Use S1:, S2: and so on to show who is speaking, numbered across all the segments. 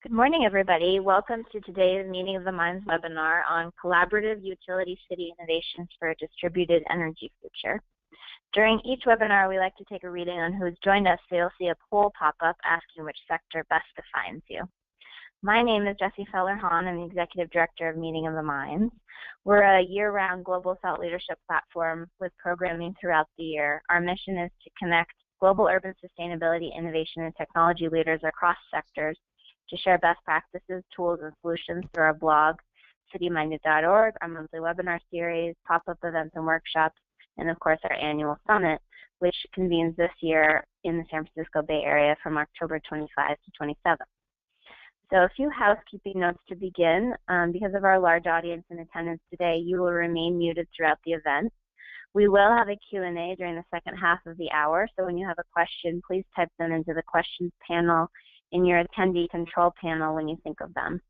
S1: Good morning, everybody. Welcome to today's Meeting of the Minds webinar on Collaborative Utility City Innovations for a Distributed Energy Future. During each webinar, we like to take a reading on who's joined us, so you'll see a poll pop up asking which sector best defines you. My name is Jessie Feller-Hahn. I'm the Executive Director of Meeting of the Minds. We're a year-round global thought leadership platform with programming throughout the year. Our mission is to connect global urban sustainability, innovation, and technology leaders across sectors to share best practices, tools, and solutions through our blog, cityminded.org, our monthly webinar series, pop-up events and workshops, and of course our annual summit, which convenes this year in the San Francisco Bay Area from October 25 to 27. So a few housekeeping notes to begin. Because of our large audience in attendance today, you will remain muted throughout the event. We will have a Q&A during the second half of the hour, so when you have a question, please type them into the questions panel in your attendee control panel when you think of them.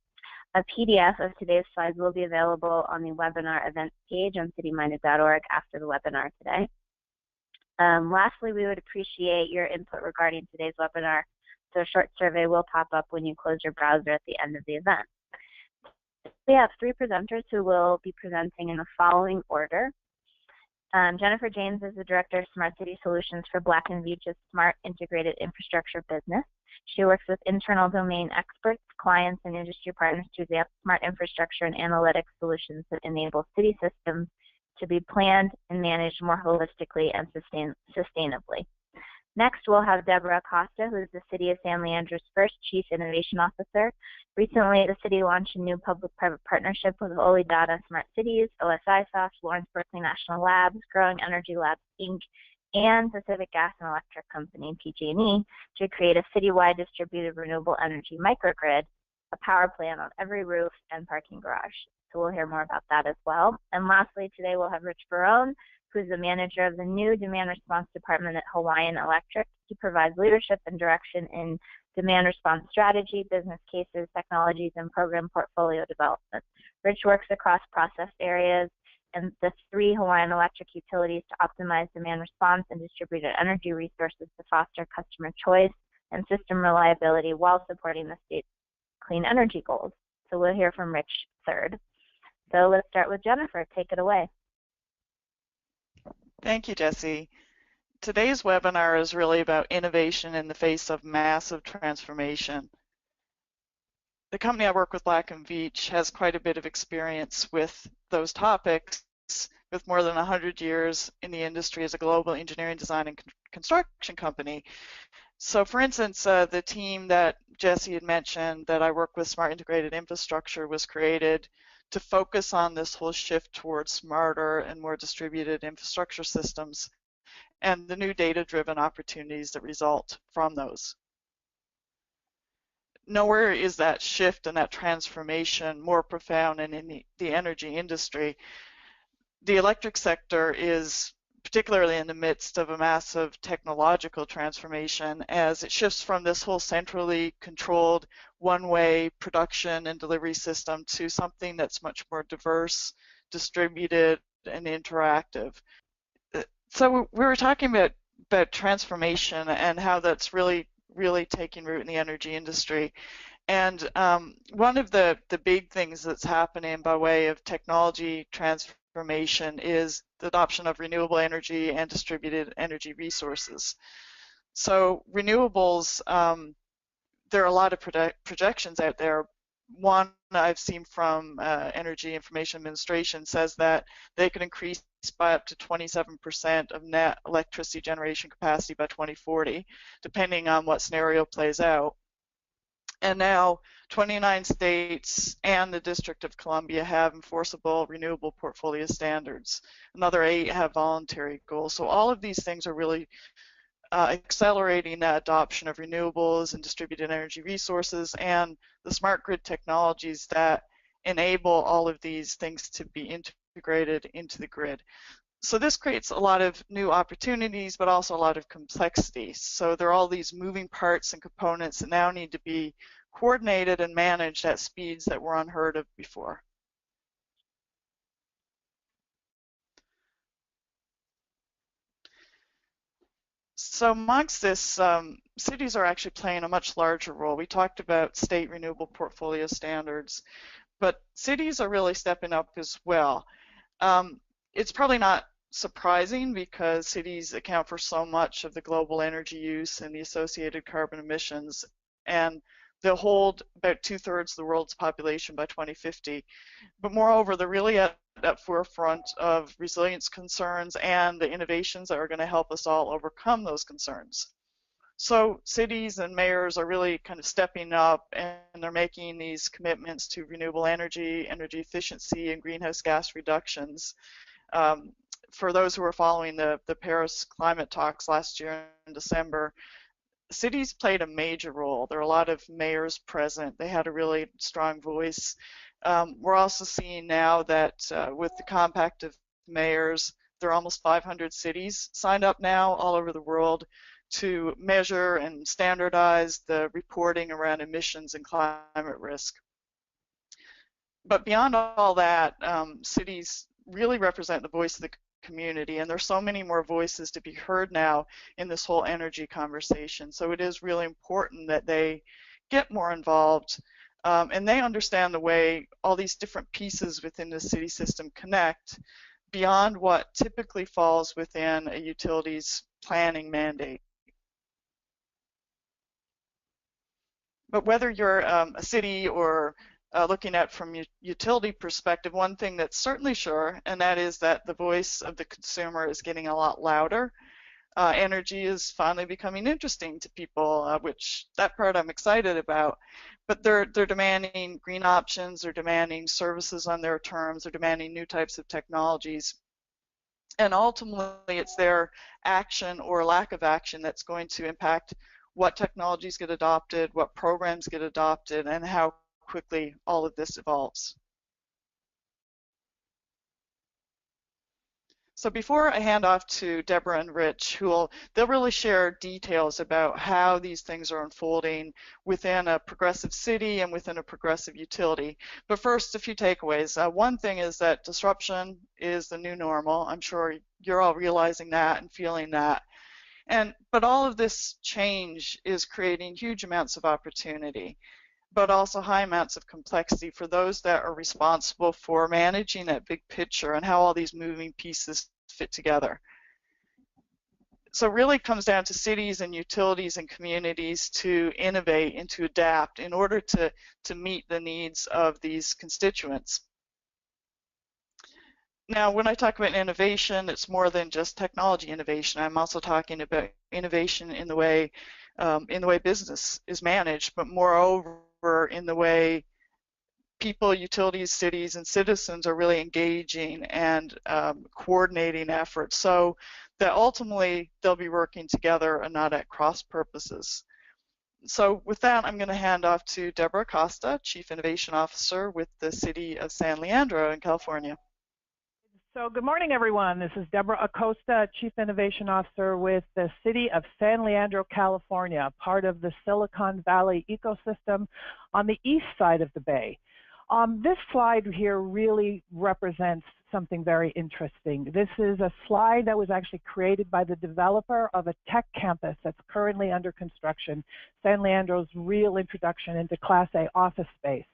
S1: A PDF of today's slides will be available on the webinar events page on cityminded.org after the webinar today. Lastly, we would appreciate your input regarding today's webinar, so a short survey will pop up when you close your browser at the end of the event. We have three presenters who will be presenting in the following order. Jennifer James is the Director of Smart City Solutions for Black Veatch's Smart Integrated Infrastructure business. She works with internal domain experts, clients, and industry partners to develop smart infrastructure and analytics solutions that enable city systems to be planned and managed more holistically and sustainably. Next, we'll have Deborah Acosta, who is the City of San Leandro's first Chief Innovation Officer. Recently, the city launched a new public-private partnership with Olidata Smart Cities, OSIsoft, Lawrence Berkeley National Labs, Growing Energy Labs, Inc., and Pacific Gas and Electric Company, PG&E, to create a citywide distributed renewable energy microgrid, a power plant on every roof and parking garage. So we'll hear more about that as well. And lastly, today we'll have Rich Barone, who's the manager of the new demand response department at Hawaiian Electric. He provides leadership and direction in demand response strategy, business cases, technologies, and program portfolio development. Rich works across process areas and the three Hawaiian Electric utilities to optimize demand response and distributed energy resources to foster customer choice and system reliability while supporting the state's clean energy goals. So we'll hear from Rich third. So let's start with Jennifer. Take it away.
S2: Thank you, Jessie. Today's webinar is really about innovation in the face of massive transformation. The company I work with, Black Veatch, has quite a bit of experience with those topics, with more than 100 years in the industry as a global engineering, design, and construction company. So for instance, the team that Jessie had mentioned that I work with, Smart Integrated Infrastructure, was created to focus on this whole shift towards smarter and more distributed infrastructure systems and the new data-driven opportunities that result from those. Nowhere is that shift and that transformation more profound than in the energy industry. The electric sector is particularly in the midst of a massive technological transformation as it shifts from this whole centrally controlled one-way production and delivery system to something that's much more diverse, distributed, and interactive. So we were talking about transformation and how that's really taking root in the energy industry. And one of the big things that's happening by way of technology transformation is the adoption of renewable energy and distributed energy resources. So renewables, there are a lot of projections out there. One I've seen from Energy Information Administration says that they could increase by up to 27% of net electricity generation capacity by 2040, depending on what scenario plays out. And now 29 states and the District of Columbia have enforceable renewable portfolio standards. Another 8 have voluntary goals. So all of these things are really accelerating that adoption of renewables and distributed energy resources and the smart grid technologies that enable all of these things to be integrated into the grid. So this creates a lot of new opportunities, but also a lot of complexity. So there are all these moving parts and components that now need to be coordinated and managed at speeds that were unheard of before. So amongst this cities are actually playing a much larger role. We talked about state renewable portfolio standards, but cities are really stepping up as well. It's probably not surprising because cities account for so much of the global energy use and the associated carbon emissions, and they'll hold about 2/3 of the world's population by 2050. But moreover, they're really at that forefront of resilience concerns and the innovations that are going to help us all overcome those concerns. So cities and mayors are really kind of stepping up, and they're making these commitments to renewable energy, energy efficiency, and greenhouse gas reductions. For those who were following the Paris climate talks last year in December, cities played a major role. There are a lot of mayors present. They had a really strong voice. We're also seeing now that with the Compact of Mayors, there are almost 500 cities signed up now all over the world to measure and standardize the reporting around emissions and climate risk. But beyond all that, cities really represent the voice of the community, and there's so many more voices to be heard now in this whole energy conversation. So it is really important that they get more involved, and they understand the way all these different pieces within the city system connect beyond what typically falls within a utilities planning mandate. But whether you're a city or looking at from a utility perspective, one thing that's certainly sure, and that is that the voice of the consumer is getting a lot louder. Energy is finally becoming interesting to people, which that part I'm excited about. But they're demanding green options, they're demanding services on their terms, they're demanding new types of technologies. And ultimately, it's their action or lack of action that's going to impact what technologies get adopted, what programs get adopted, and how quickly all of this evolves. So before I hand off to Deborah and Rich, they'll really share details about how these things are unfolding within a progressive city and within a progressive utility. But first, a few takeaways. One thing is that disruption is the new normal. I'm sure you're all realizing that and feeling that. But all of this change is creating huge amounts of opportunity, but also high amounts of complexity for those that are responsible for managing that big picture and how all these moving pieces fit together. So it really comes down to cities and utilities and communities to innovate and to adapt in order to meet the needs of these constituents. Now, when I talk about innovation, it's more than just technology innovation. I'm also talking about innovation in the way business is managed, but moreover in the way people, utilities, cities, and citizens are really engaging and coordinating efforts so that ultimately they'll be working together and not at cross purposes. So with that, I'm going to hand off to Deborah Acosta, Chief Innovation Officer with the City of San Leandro in California.
S3: So good morning, everyone. This is Deborah Acosta, Chief Innovation Officer with the City of San Leandro, California, part of the Silicon Valley ecosystem on the east side of the Bay. This slide here really represents something very interesting. This is a slide that was actually created by the developer of a tech campus that's currently under construction, San Leandro's real introduction into Class A office space.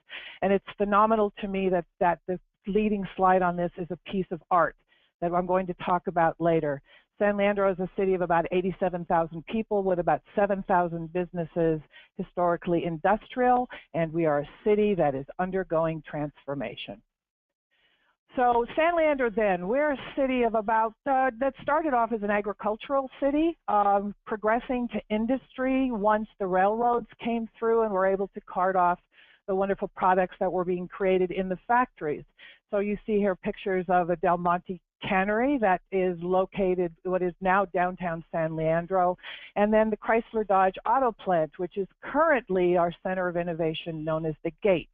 S3: And it's phenomenal to me that the leading slide on this is a piece of art that I'm going to talk about later. San Leandro is a city of about 87,000 people with about 7,000 businesses, historically industrial, and we are a city that is undergoing transformation. So San Leandro then, we're a city of about, that started off as an agricultural city, progressing to industry once the railroads came through and were able to cart off the wonderful products that were being created in the factories. So you see here pictures of a Del Monte cannery that is located what is now downtown San Leandro, and then the Chrysler Dodge auto plant, which is currently our center of innovation known as the Gate.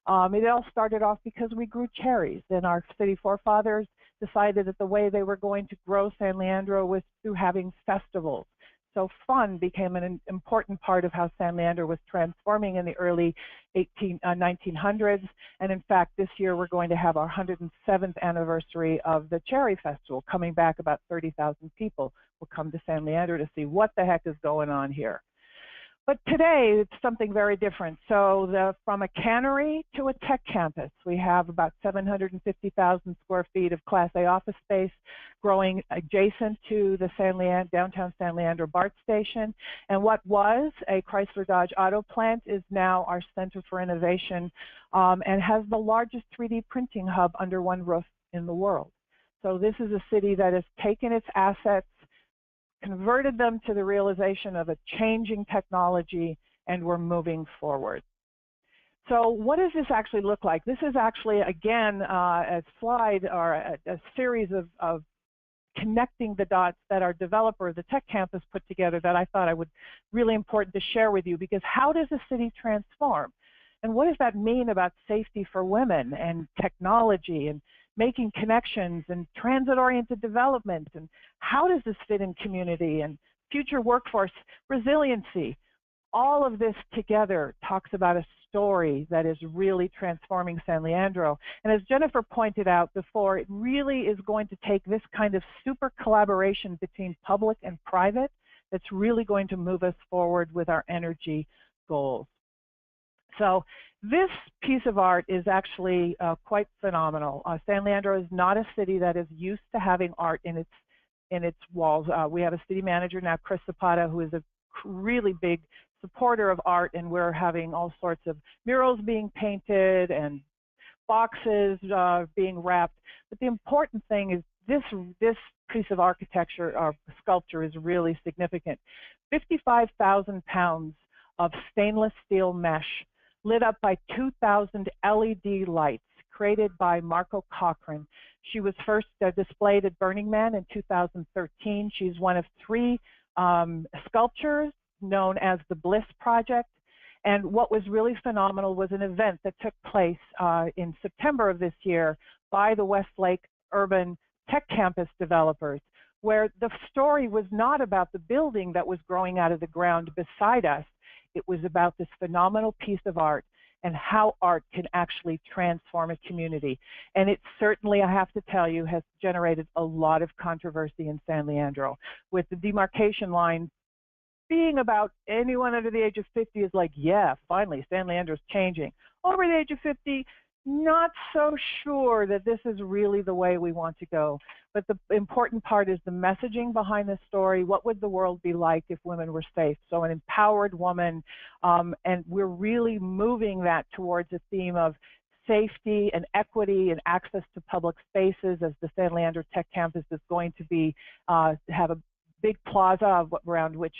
S3: It all started off because we grew cherries, and our city forefathers decided that the way they were going to grow San Leandro was through having festivals. So fun became an important part of how San Leandro was transforming in the early 1900s. And in fact, this year we're going to have our 107th anniversary of the Cherry Festival. Coming back, about 30,000 people will come to San Leandro to see what the heck is going on here. But today, it's something very different. So from a cannery to a tech campus, we have about 750,000 square feet of Class A office space growing adjacent to the downtown San Leandro BART station. And what was a Chrysler Dodge auto plant is now our Center for Innovation and has the largest 3D printing hub under one roof in the world. So this is a city that has taken its assets, converted them to the realization of a changing technology, and we're moving forward. So what does this actually look like? This is actually, again, a slide or a series of connecting the dots that our developer, the tech campus, put together that I thought I would really important to share with you, because how does a city transform? And what does that mean about safety for women and technology and making connections and transit-oriented development, and how does this fit in community and future workforce resiliency? All of this together talks about a story that is really transforming San Leandro. And as Jennifer pointed out before, it really is going to take this kind of super collaboration between public and private that's really going to move us forward with our energy goals. So this piece of art is actually quite phenomenal. San Leandro is not a city that is used to having art in its walls. We have a city manager now, Chris Zapata, who is a really big supporter of art, and we're having all sorts of murals being painted and boxes being wrapped. But the important thing is this piece of architecture or sculpture is really significant. 55,000 pounds of stainless steel mesh lit up by 2,000 LED lights created by Marco Cochran. She was first displayed at Burning Man in 2013. She's one of 3 sculptures known as the Bliss Project. And what was really phenomenal was an event that took place in September of this year by the Westlake Urban Tech Campus developers, where the story was not about the building that was growing out of the ground beside us. It was about this phenomenal piece of art and how art can actually transform a community. And it certainly, I have to tell you, has generated a lot of controversy in San Leandro, with the demarcation line being about anyone under the age of 50 is like, yeah, finally, San Leandro's changing. Over the age of 50, not so sure that this is really the way we want to go. But the important part is the messaging behind the story. What would the world be like if women were safe? So an empowered woman, and we're really moving that towards a theme of safety and equity and access to public spaces, as the San Leandro Tech Campus is going to be have a big plaza around which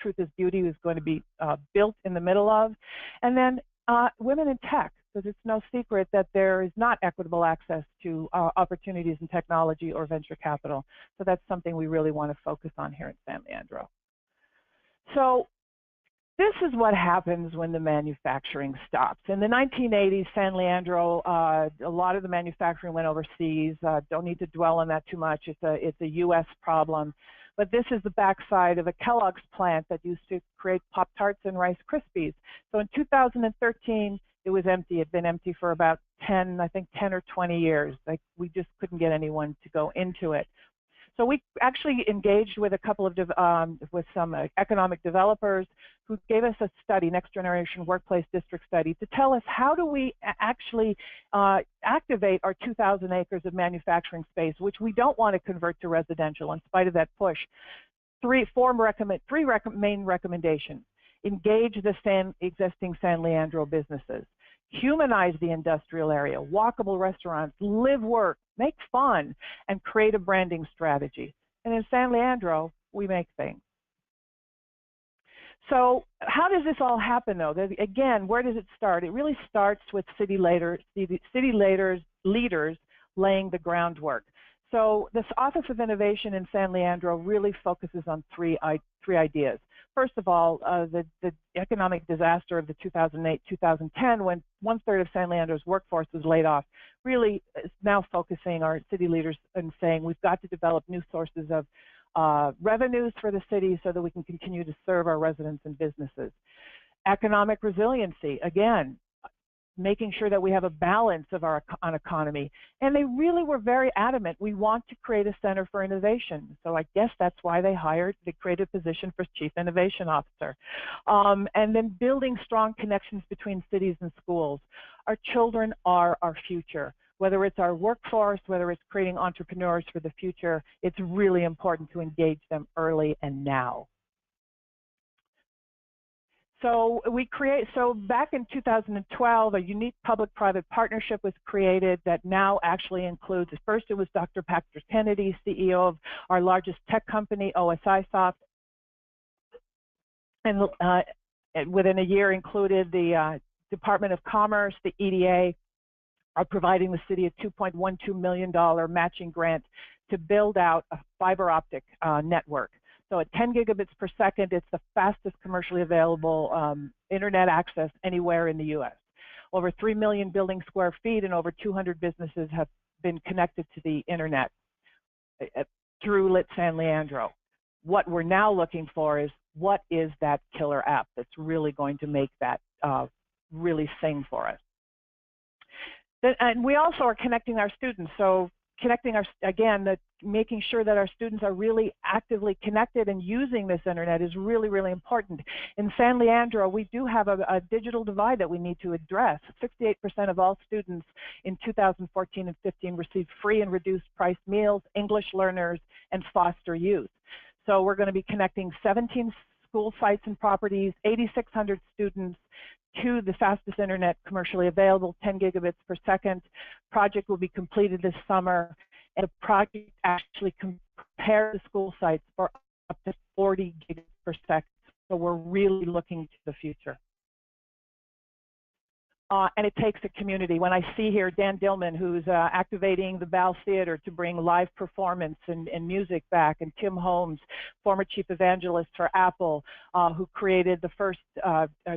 S3: Truth is Beauty is going to be built in the middle of. And then women in tech, because it's no secret that there is not equitable access to opportunities in technology or venture capital. So that's something we really want to focus on here in San Leandro. So this is what happens when the manufacturing stops. In the 1980s, San Leandro, a lot of the manufacturing went overseas. Don't need to dwell on that too much. It's a US problem. But this is the backside of a Kellogg's plant that used to create Pop-Tarts and Rice Krispies. So in 2013, it was empty. It had been empty for about 10 or 20 years. Like, we just couldn't get anyone to go into it. So we actually engaged with a couple of with some economic developers who gave us a study, Next Generation Workplace District Study, to tell us how do we actually activate our 2,000 acres of manufacturing space, which we don't want to convert to residential in spite of that push. Three main recommendations. Engage the existing San Leandro businesses. Humanize the industrial area, walkable restaurants, live, work, make fun, and create a branding strategy. And in San Leandro, we make things. So how does this all happen, though? Again, where does it start? It really starts with city leaders laying the groundwork. So this Office of Innovation in San Leandro really focuses on three ideas. First of all, the economic disaster of the 2008-2010, when 1/3 of San Leandro's workforce was laid off, really is now focusing our city leaders and saying we've got to develop new sources of revenues for the city so that we can continue to serve our residents and businesses. Economic resiliency, again, making sure that we have a balance of our economy. And they really were very adamant. We want to create a center for innovation. So I guess that's why they created a position for Chief Innovation Officer. And then building strong connections between cities and schools. Our children are our future. Whether it's our workforce, whether it's creating entrepreneurs for the future, it's really important to engage them early and now. So back in 2012, a unique public-private partnership was created that now actually includes, at first it was Dr. Patrick Kennedy, CEO of our largest tech company, OSIsoft, and within a year included the Department of Commerce, the EDA, are providing the city a $2.12 million matching grant to build out a fiber optic network. So at 10 gigabits per second, it's the fastest commercially available internet access anywhere in the US. Over 3 million building square feet and over 200 businesses have been connected to the internet through Lit San Leandro. What we're now looking for is, what is that killer app that's really going to make that really sing for us? And we also are connecting our students. So connecting making sure that our students are really actively connected and using this internet is really, really important. In San Leandro, we do have a digital divide that we need to address. 68% of all students in 2014 and 15 received free and reduced price meals, English learners, and foster youth. So we're going to be connecting 17 school sites and properties, 8,600 students, to the fastest internet commercially available, 10 gigabits per second. Project will be completed this summer, and the project actually prepares the school sites for up to 40 gigabits per second. So we're really looking to the future. And it takes a community. When I see here Dan Dillman, who's activating the Bal Theater to bring live performance and music back, and Tim Holmes, former chief evangelist for Apple, who created the first,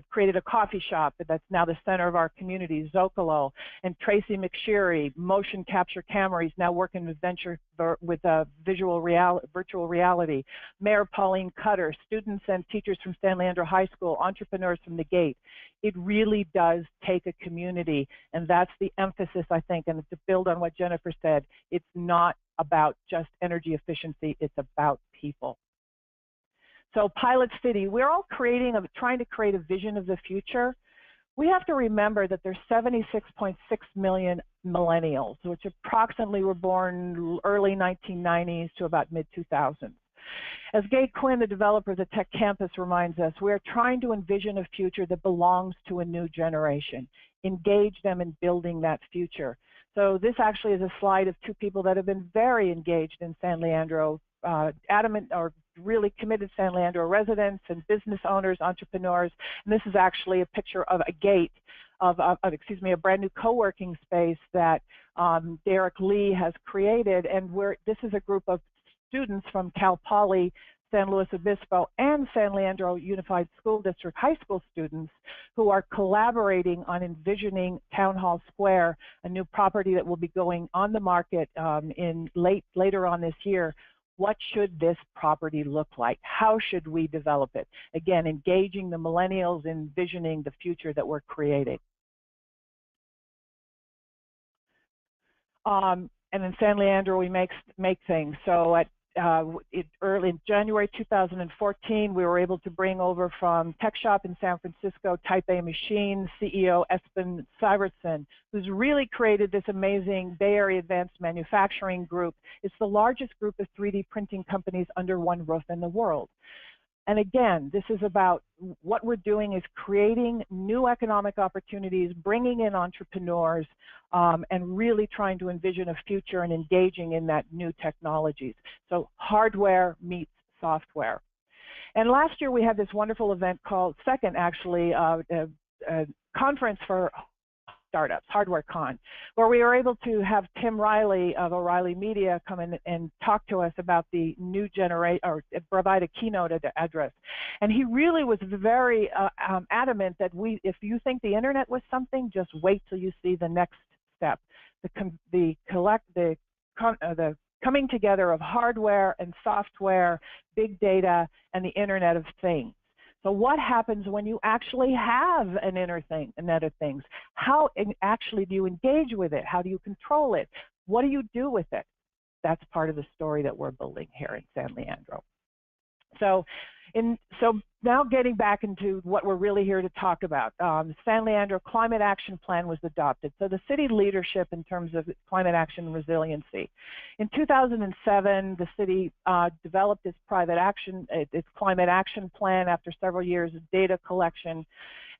S3: created a coffee shop that's now the center of our community, Zocalo, and Tracy McSherry, motion capture camera, he's now working with virtual reality. Mayor Pauline Cutter, students and teachers from San Leandro High School, entrepreneurs from the Gate. It really does take a community, and that's the emphasis, I think, and to build on what Jennifer said, it's not about just energy efficiency, it's about people. So Pilot City, we're all trying to create a vision of the future. We have to remember that there's 76.6 million millennials, which approximately were born early 1990s to about mid-2000s. As Gay Quinn, the developer of the Tech Campus, reminds us, we are trying to envision a future that belongs to a new generation, engage them in building that future. So this actually is a slide of two people that have been very engaged in San Leandro, adamant or really committed San Leandro residents and business owners, entrepreneurs. And this is actually a picture of a gate a brand new co-working space that Derek Lee has created. And this is a group of students from Cal Poly, San Luis Obispo, and San Leandro Unified School District high school students who are collaborating on envisioning Town Hall Square, a new property that will be going on the market later on this year. What should this property look like? How should we develop it? Again, engaging the millennials, envisioning the future that we're creating. And in San Leandro, we make things. So early in January 2014, we were able to bring over from Tech Shop in San Francisco, Type A Machines, CEO Espen Syvertsen, who's really created this amazing Bay Area Advanced Manufacturing Group. It's the largest group of 3D printing companies under one roof in the world. And again, this is about what we're doing is creating new economic opportunities, bringing in entrepreneurs, and really trying to envision a future and engaging in that new technologies. So hardware meets software. And last year we had this wonderful event called, a conference for startups, Hardware Con, where we were able to have Tim Riley of O'Reilly Media come in and talk to us about the new generation, or provide a keynote address. And he really was very adamant that if you think the internet was something, just wait till you see the next step, the coming together of hardware and software, big data, and the Internet of Things. So what happens when you actually have an Internet of Things? How actually do you engage with it? How do you control it? What do you do with it? That's part of the story that we're building here in San Leandro. So now getting back into what we're really here to talk about. The San Leandro Climate Action Plan was adopted. So the city leadership in terms of climate action and resiliency. In 2007, the city developed its its climate action plan after several years of data collection.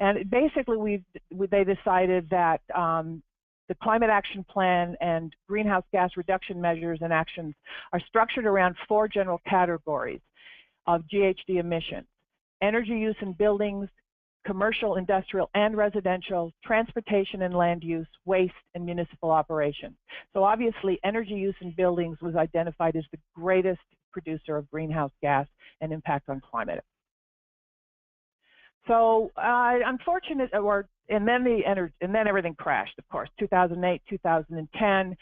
S3: And basically they decided that the climate action plan and greenhouse gas reduction measures and actions are structured around 4 general categories of GHG emissions: energy use in buildings, commercial, industrial, and residential, transportation and land use, waste, and municipal operations. So obviously, energy use in buildings was identified as the greatest producer of greenhouse gas and impact on climate. So and then everything crashed, of course. 2008, 2010,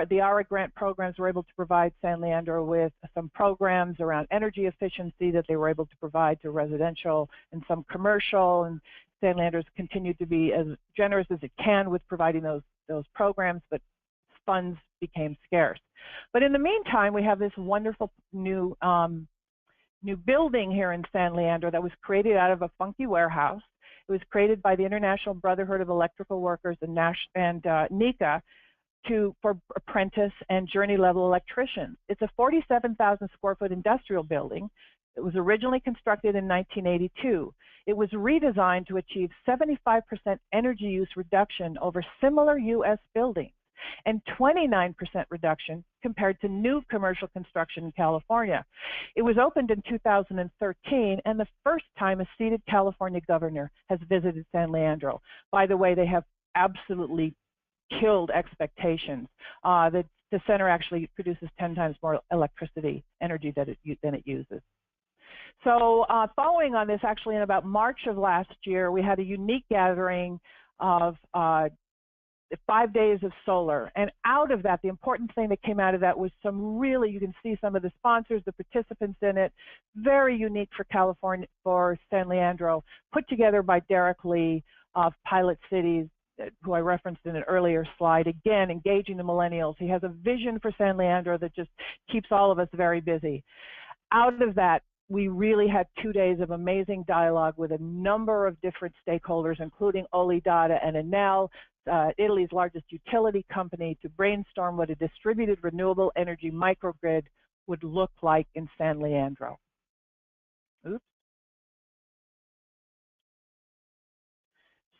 S3: the ARA grant programs were able to provide San Leandro with some programs around energy efficiency that they were able to provide to residential and some commercial, and San Leandro's continued to be as generous as it can with providing those programs, but funds became scarce. But in the meantime, we have this wonderful new building here in San Leandro that was created out of a funky warehouse. It was created by the International Brotherhood of Electrical Workers and NECA for apprentice and journey-level electricians. It's a 47,000 square foot industrial building. It was originally constructed in 1982. It was redesigned to achieve 75% energy use reduction over similar U.S. buildings and 29% reduction compared to new commercial construction in California. It was opened in 2013, and the first time a seated California governor has visited San Leandro. By the way, they have absolutely killed expectations. The center actually produces 10 times more electricity energy than it uses. So following on this, actually in about March of last year, we had a unique gathering of 5 days of solar, and out of that, the important thing that came out of that was some really, you can see some of the sponsors, the participants in it, very unique for California, for San Leandro, put together by Derek Lee of Pilot Cities, who I referenced in an earlier slide, again, engaging the millennials. He has a vision for San Leandro that just keeps all of us very busy. Out of that, we really had 2 days of amazing dialogue with a number of different stakeholders, including Olidata and Enel, Italy's largest utility company, to brainstorm what a distributed renewable energy microgrid would look like in San Leandro. Oops.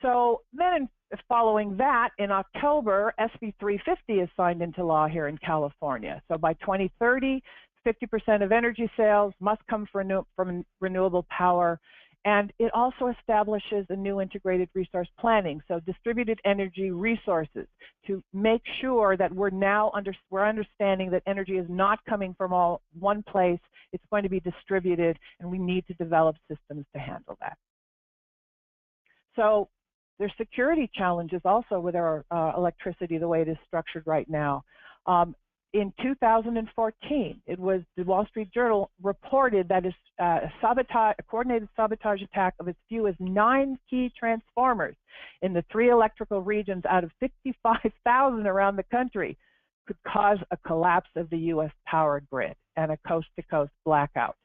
S3: So then following that, in October, SB 350 is signed into law here in California. So by 2030, 50% of energy sales must come from renewable power. And it also establishes a new integrated resource planning, so distributed energy resources, to make sure that we're understanding that energy is not coming from one place, it's going to be distributed, and we need to develop systems to handle that. So there's security challenges also with our electricity, the way it is structured right now. In 2014, it was the Wall Street Journal reported that a coordinated sabotage attack of as few as 9 key transformers in the 3 electrical regions out of 55,000 around the country could cause a collapse of the U.S. power grid and a coast-to-coast blackout.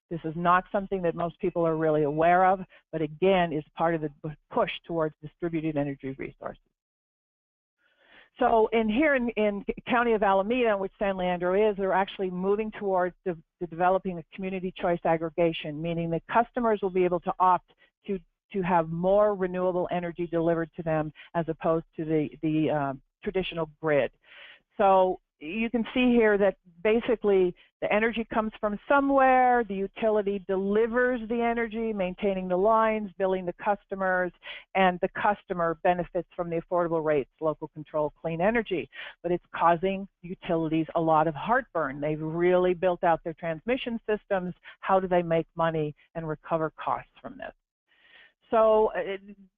S3: This is not something that most people are really aware of, but again, is part of the push towards distributed energy resources. So here in County of Alameda, in which San Leandro is, they're actually moving towards developing a community choice aggregation, meaning that customers will be able to opt to have more renewable energy delivered to them as opposed to the traditional grid. So you can see here that basically the energy comes from somewhere, the utility delivers the energy, maintaining the lines, billing the customers, and the customer benefits from the affordable rates, local control, clean energy. But it's causing utilities a lot of heartburn. They've really built out their transmission systems. How do they make money and recover costs from this? So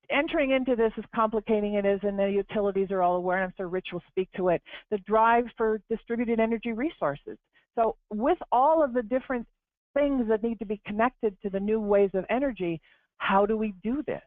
S3: entering into this is complicating it is, and the utilities are all aware, and I'm sure Rich will speak to it, the drive for distributed energy resources. So with all of the different things that need to be connected to the new ways of energy. How do we do this?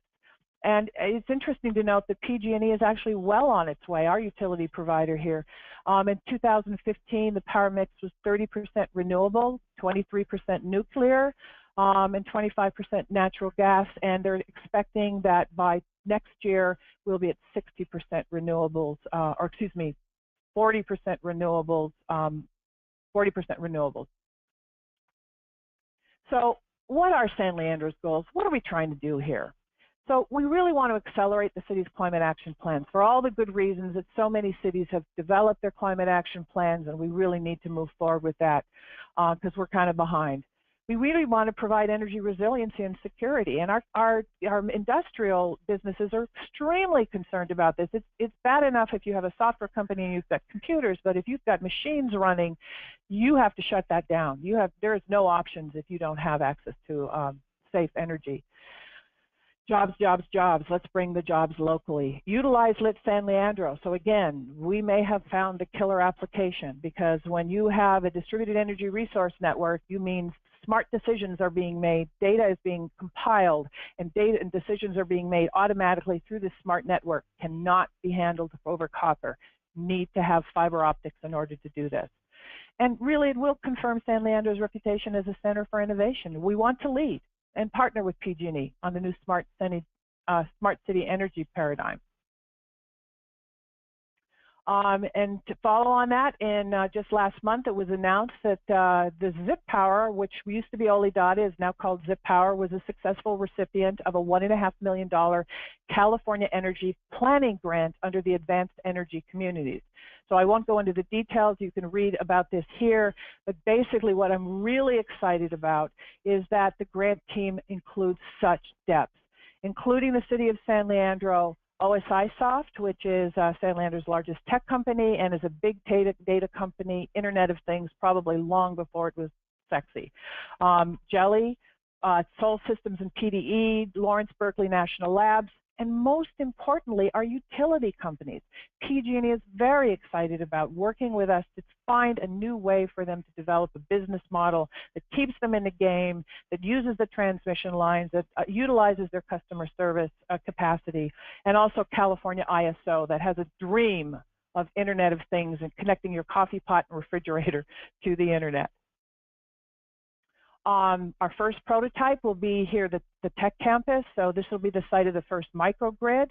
S3: And it's interesting to note that PG&E is actually well on its way, our utility provider here. In 2015, the power mix was 30% renewable, 23% nuclear, and 25% natural gas, and they're expecting that by next year we'll be at 60% renewables, 40% renewables, 40% renewables. So what are San Leandro's goals? What are we trying to do here? So we really want to accelerate the city's climate action plans for all the good reasons that so many cities have developed their climate action plans, and we really need to move forward with that because we're kind of behind. We really want to provide energy resiliency and security, and our industrial businesses are extremely concerned about this. It's bad enough if you have a software company and you've got computers, but if you've got machines running, you have to shut that down. There's no options if you don't have access to safe energy. Jobs, jobs, jobs. Let's bring the jobs locally. Utilize Lit San Leandro. So again, we may have found the killer application, because when you have a distributed energy resource network, you mean smart decisions are being made, data is being compiled, and data and decisions are being made automatically through this smart network. Cannot be handled over copper. Need to have fiber optics in order to do this. And really, it will confirm San Leandro's reputation as a center for innovation. We want to lead and partner with PG&E on the new smart city energy paradigm. And to follow on that, in just last month, it was announced that the Zip Power, which used to be Olidata, is now called Zip Power, was a successful recipient of a $1.5 million California Energy Planning Grant under the Advanced Energy Communities. So I won't go into the details. You can read about this here. But basically, what I'm really excited about is that the grant team includes such depth, including the City of San Leandro, OSIsoft, which is San Leandro's largest tech company and is a big data company, Internet of Things, probably long before it was sexy. Jelly, Soul Systems and PDE, Lawrence Berkeley National Labs, and most importantly, our utility companies. PG&E is very excited about working with us to find a new way for them to develop a business model that keeps them in the game, that uses the transmission lines, that utilizes their customer service capacity, and also California ISO that has a dream of Internet of Things and connecting your coffee pot and refrigerator to the Internet. Our first prototype will be here at the Tech Campus, so this will be the site of the first microgrid.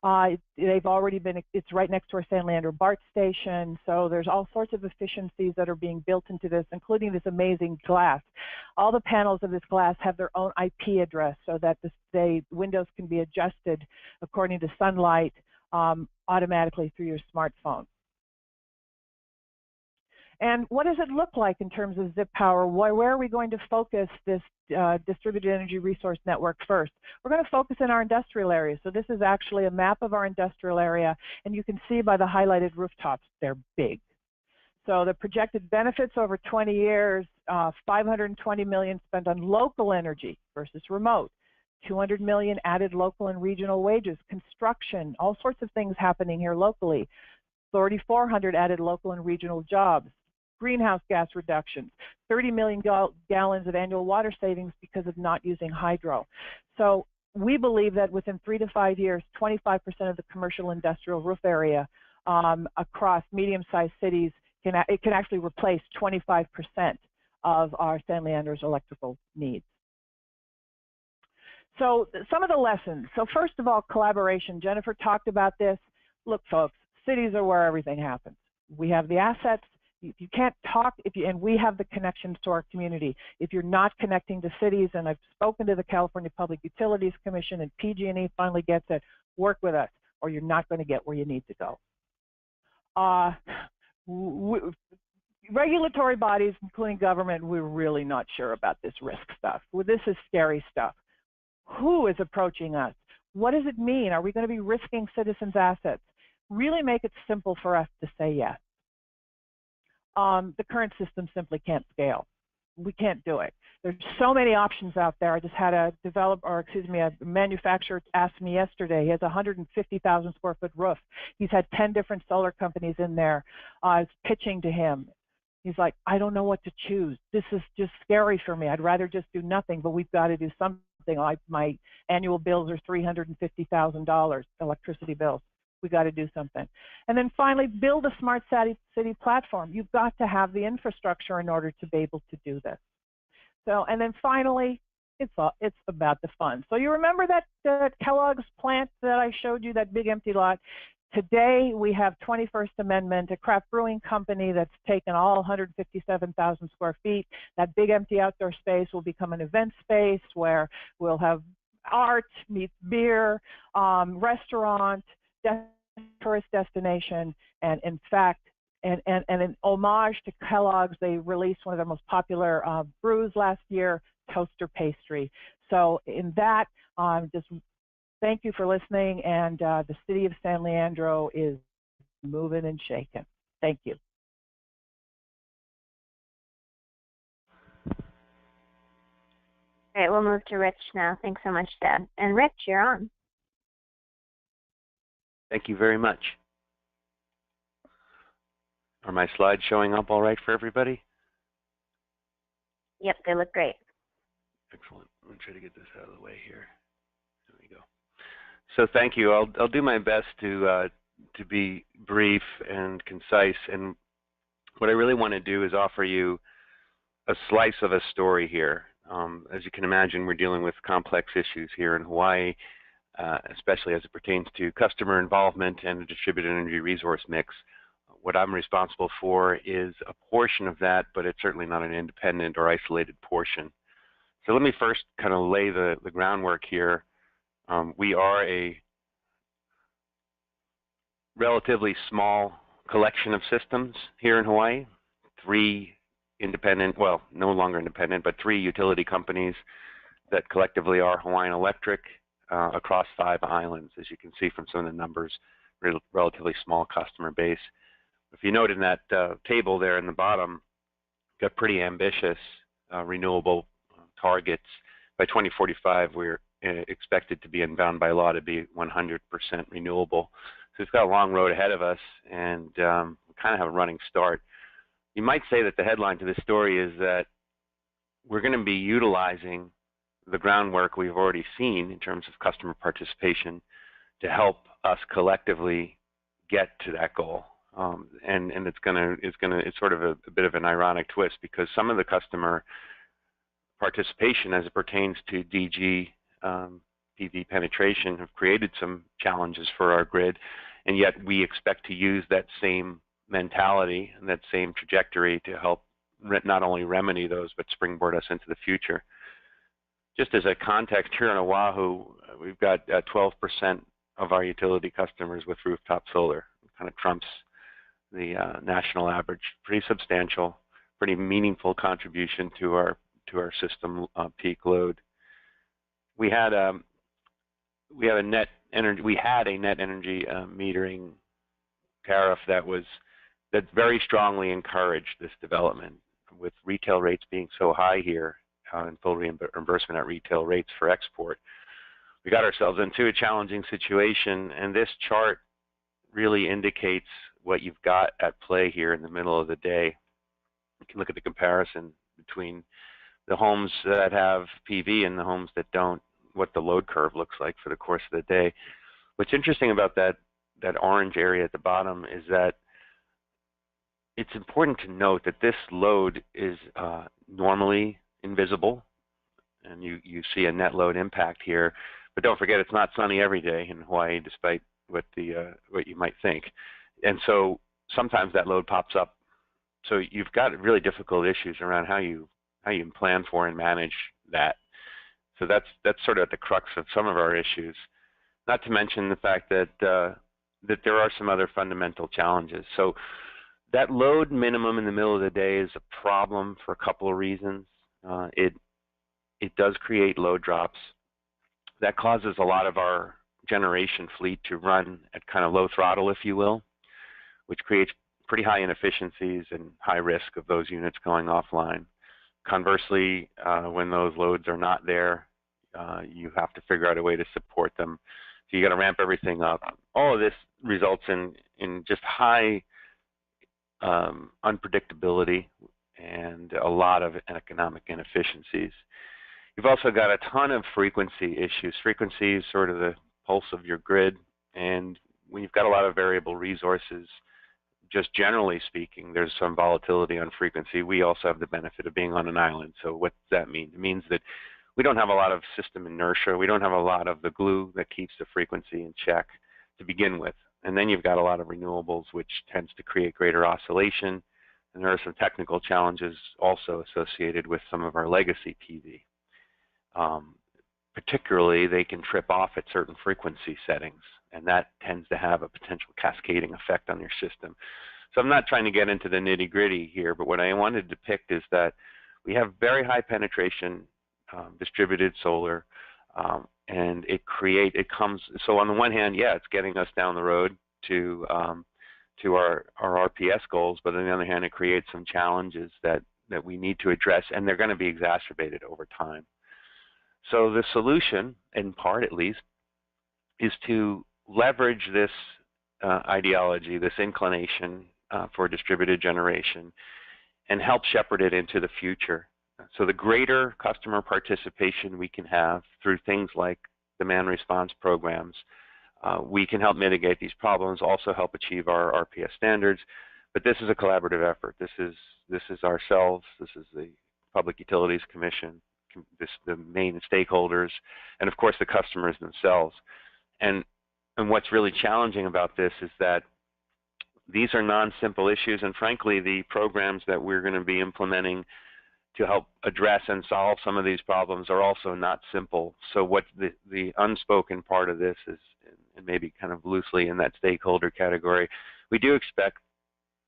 S3: It's right next to our San Leandro BART station, so there's all sorts of efficiencies that are being built into this, including this amazing glass. All the panels of this glass have their own IP address so that the windows can be adjusted according to sunlight automatically through your smartphone. And what does it look like in terms of Zip Power? Where are we going to focus this distributed energy resource network first? We're going to focus in our industrial area. So this is actually a map of our industrial area, and you can see by the highlighted rooftops, they're big. So the projected benefits over 20 years, $520 million spent on local energy versus remote, $200 million added local and regional wages, construction, all sorts of things happening here locally, 3,400 added local and regional jobs, greenhouse gas reductions, 30 million gallons of annual water savings because of not using hydro. So we believe that within 3 to 5 years, 25% of the commercial industrial roof area across medium-sized cities can actually replace 25% of our San Leandro's electrical needs. So some of the lessons. So first of all, collaboration. Jennifer talked about this. Look, folks, cities are where everything happens. We have the assets. If you can't talk, and we have the connections to our community. If you're not connecting to cities, and I've spoken to the California Public Utilities Commission, and PG&E finally gets it, work with us, or you're not going to get where you need to go. Regulatory bodies, including government, we're really not sure about this risk stuff. Well, this is scary stuff. Who is approaching us? What does it mean? Are we going to be risking citizens' assets? Really make it simple for us to say yes. The current system simply can't scale. We can't do it. There's so many options out there. I just had a manufacturer ask me yesterday. He has a 150,000 square foot roof. He's had 10 different solar companies in there pitching to him. He's like, I don't know what to choose. This is just scary for me. I'd rather just do nothing, but we've got to do something. My annual bills are $350,000, electricity bills. We got to do something. And then finally, build a smart city platform. You've got to have the infrastructure in order to be able to do this. So, and then finally, it's about the fun. So you remember that Kellogg's plant that I showed you, that big empty lot? Today we have 21st Amendment, a craft brewing company that's taken all 157,000 square feet. That big empty outdoor space will become an event space where we'll have art meets beer, restaurant, tourist destination, and in fact, and in homage to Kellogg's, they released one of their most popular brews last year, toaster pastry. So in that, just thank you for listening, and the city of San Leandro is moving and shaking. Thank you.
S1: All right, we'll move to Rich now. Thanks so much, Deb. And Rich, you're on.
S4: Thank you very much. Are my slides showing up all right for everybody?
S1: Yep, they look great.
S4: Excellent. I'm going to try to get this out of the way here. There we go. So thank you. I'll do my best to be brief and concise. And what I really want to do is offer you a slice of a story here. As you can imagine, we're dealing with complex issues here in Hawaii, especially as it pertains to customer involvement and a distributed energy resource mix. What I'm responsible for is a portion of that, but it's certainly not an independent or isolated portion. So let me first kind of lay the groundwork here. We are a relatively small collection of systems here in Hawaii. 3 independent, well, no longer independent, but 3 utility companies that collectively are Hawaiian Electric across 5 islands. As you can see from some of the numbers, relatively small customer base. If you note in that table there in the bottom, got pretty ambitious renewable targets. By 2045, we're expected to be, and bound by law, to be 100% renewable. So we've got a long road ahead of us, and we kind of have a running start. You might say that the headline to this story is that we're going to be utilizing the groundwork we've already seen in terms of customer participation to help us collectively get to that goal. And it's sort of a bit of an ironic twist, because some of the customer participation as it pertains to DG PV penetration have created some challenges for our grid, and yet we expect to use that same mentality and that same trajectory to help not only remedy those, but springboard us into the future. Just as a context, here in Oahu, we've got 12% of our utility customers with rooftop solar. It kind of trumps the national average. Pretty substantial, pretty meaningful contribution to our system peak load. We had a net energy metering tariff that very strongly encouraged this development, with retail rates being so high here and full reimbursement at retail rates for export. We got ourselves into a challenging situation, and this chart really indicates what you've got at play here in the middle of the day. You can look at the comparison between the homes that have PV and the homes that don't, what the load curve looks like for the course of the day. What's interesting about that orange area at the bottom is that it's important to note that this load is normally invisible, and you see a net load impact here. But don't forget, it's not sunny every day in Hawaii, despite what you might think. And so sometimes that load pops up. So you've got really difficult issues around how you plan for and manage that. So that's sort of at the crux of some of our issues. Not to mention the fact that there are some other fundamental challenges. So that load minimum in the middle of the day is a problem for a couple of reasons. It does create load drops. That causes a lot of our generation fleet to run at kind of low throttle, if you will, which creates pretty high inefficiencies and high risk of those units going offline. Conversely, when those loads are not there, you have to figure out a way to support them. So you got to ramp everything up. All of this results in just high unpredictability and a lot of economic inefficiencies. You've also got a ton of frequency issues. Frequency is sort of the pulse of your grid, and when you've got a lot of variable resources, just generally speaking, there's some volatility on frequency. We also have the benefit of being on an island. So what does that mean? It means that we don't have a lot of system inertia. We don't have a lot of the glue that keeps the frequency in check to begin with. And then you've got a lot of renewables, which tends to create greater oscillation. And there are some technical challenges also associated with some of our legacy PV. Particularly, they can trip off at certain frequency settings, and that tends to have a potential cascading effect on your system. So I'm not trying to get into the nitty-gritty here, but what I wanted to depict is that we have very high penetration distributed solar, and it comes, so on the one hand, yeah, it's getting us down the road to our RPS goals, but on the other hand, it creates some challenges that we need to address, and they're going to be exacerbated over time. So the solution, in part at least, is to leverage this ideology, this inclination for distributed generation, and help shepherd it into the future. So the greater customer participation we can have through things like demand response programs, we can help mitigate these problems, also help achieve our RPS standards. But this is a collaborative effort. This is ourselves, this is the Public Utilities Commission, the main stakeholders, and of course the customers themselves. And what's really challenging about this is that these are non-simple issues, and frankly, the programs that we're going to be implementing to help address and solve some of these problems are also not simple. So what the unspoken part of this is, and maybe kind of loosely in that stakeholder category, we do expect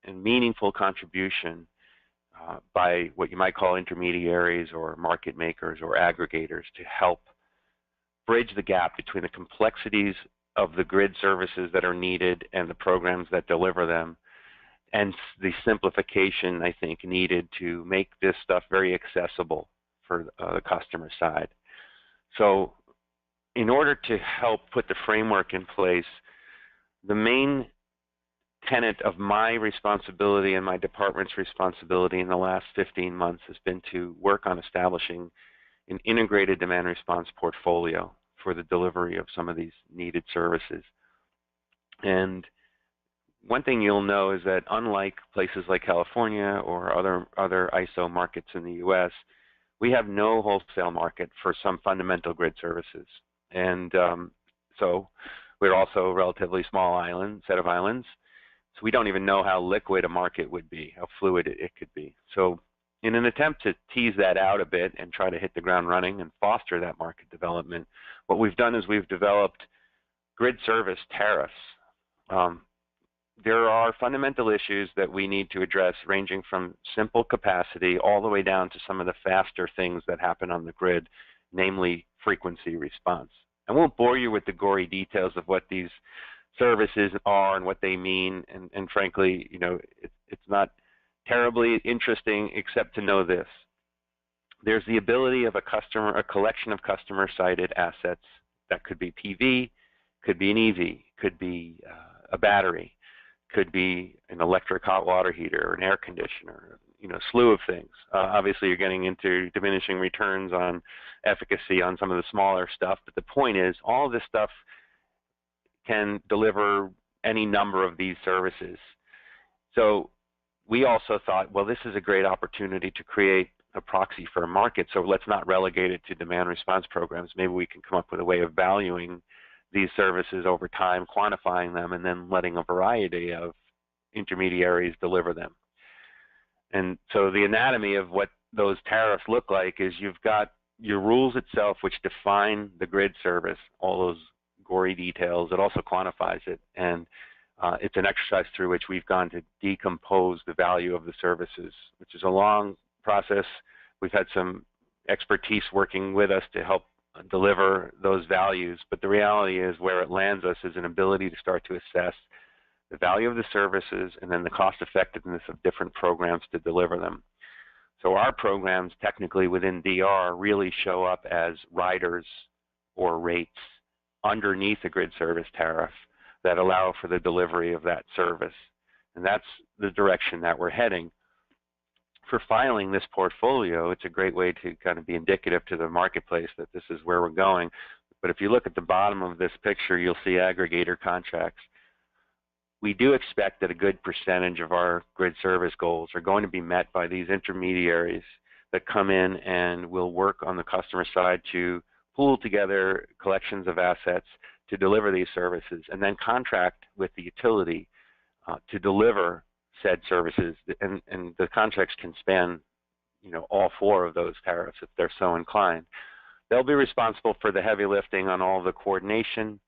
S4: a meaningful contribution by what you might call intermediaries or market makers or aggregators to help bridge the gap between the complexities of the grid services that are needed and the programs that deliver them, and the simplification, I think, needed to make this stuff very accessible for the customer side. So in order to help put the framework in place, the main tenet of my responsibility and my department's responsibility in the last 15 months has been to work on establishing an integrated demand response portfolio for the delivery of some of these needed services. And one thing you'll know is that unlike places like California or other ISO markets in the US, we have no wholesale market for some fundamental grid services. And so we're also a relatively small set of islands. So we don't even know how liquid a market would be, how fluid it could be. So in an attempt to tease that out a bit and try to hit the ground running and foster that market development, what we've done is we've developed grid service tariffs. There are fundamental issues that we need to address, ranging from simple capacity all the way down to some of the faster things that happen on the grid, namely frequency response. I won't bore you with the gory details of what these services are and what they mean, and frankly, you know, it's not terribly interesting except to know this. There's the ability of a collection of customer-sited assets that could be PV, could be an EV, could be a battery, could be an electric hot water heater or an air conditioner, you know, a slew of things. Obviously, you're getting into diminishing returns on efficacy on some of the smaller stuff, but the point is all of this stuff can deliver any number of these services. So we also thought, well, this is a great opportunity to create a proxy for a market, so let's not relegate it to demand response programs. Maybe we can come up with a way of valuing these services over time, quantifying them, and then letting a variety of intermediaries deliver them. And so the anatomy of what those tariffs look like is you've got your rules itself, which define the grid service, all those gory details. It also quantifies it, and it's an exercise through which we've gone to decompose the value of the services, which is a long process. We've had some expertise working with us to help deliver those values, but the reality is where it lands us is an ability to start to assess the value of the services and then the cost effectiveness of different programs to deliver them. So our programs technically within DR really show up as riders or rates underneath a grid service tariff that allow for the delivery of that service. And that's the direction that we're heading. For filing this portfolio, it's a great way to kind of be indicative to the marketplace that this is where we're going. But if you look at the bottom of this picture, you'll see aggregator contracts. We do expect that a good percentage of our grid service goals are going to be met by these intermediaries that come in and will work on the customer side to pool together collections of assets to deliver these services, and then contract with the utility to deliver said services. And the contracts can span, all 4 of those tariffs if they're so inclined. They'll be responsible for the heavy lifting on all of the coordination,